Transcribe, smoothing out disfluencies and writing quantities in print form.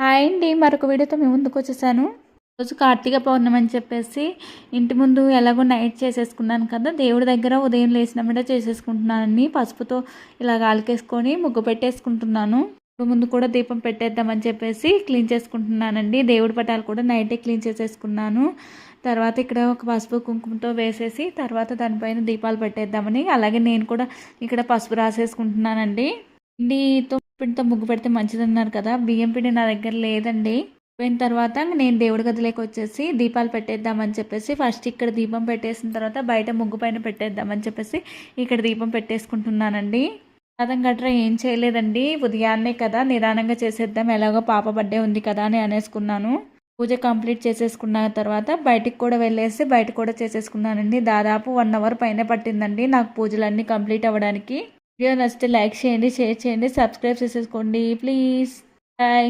Hi అండి. మరొక వీడియోతో మీ ముందుకొచ్చేసాను. రోజు కార్తీక పౌర్ణమి అని చెప్పేసి ఇంటి ముందు ఎలాగో నైట్ చేసేసుకున్నాను కదా! దేవుడి దగ్గర ఉదయం లేచిన వెంటనే చేసేసుకుంటున్నానండి. పసుపుతో ఇలాగ అలికేసుకొని ముగ్గు పెట్టేసుకుంటున్నాను. ముందు కూడా దీపం పెట్టేద్దామని చెప్పేసి క్లీన్ చేసుకుంటున్నానండి. దేవుడి పటాలు కూడా నైటే క్లీన్ చేసేసుకున్నాను. తర్వాత ఇక్కడ ఒక పసుపు కుంకుమతో వేసేసి తర్వాత దానిపైన దీపాలు పెట్టేద్దామని, అలాగే నేను కూడా ఇక్కడ పసుపు రాసేసుకుంటున్నానండి. పిండితో పిండితో ముగ్గు పెడితే మంచిదన్నారు కదా! బియ్యం పిండి నా దగ్గర లేదండి. పోయిన తర్వాత నేను దేవుడి గదిలోకి వచ్చేసి దీపాలు పెట్టేద్దామని చెప్పేసి ఫస్ట్ ఇక్కడ దీపం పెట్టేసిన తర్వాత బయట ముగ్గు పైన పెట్టేద్దామని చెప్పేసి ఇక్కడ దీపం పెట్టేసుకుంటున్నానండి. ప్రసాదం గట్రా ఏం చేయలేదండి. ఉదయాన్నే కదా నిదానంగా చేసేద్దాం, ఎలాగో పాప బర్త్డే ఉంది కదా అని అనేసుకున్నాను. పూజ కంప్లీట్ చేసేసుకున్న తర్వాత బయటికి కూడా వెళ్ళేసి బయట కూడా చేసేసుకున్నానండి. దాదాపు 1 అవర్ పైన పట్టిందండి నాకు పూజలన్నీ కంప్లీట్ అవ్వడానికి. వీడియో నచ్చితే లైక్ చేయండి, షేర్ చేయండి, సబ్స్క్రైబ్ చేసేసుకోండి ప్లీజ్. బాయ్.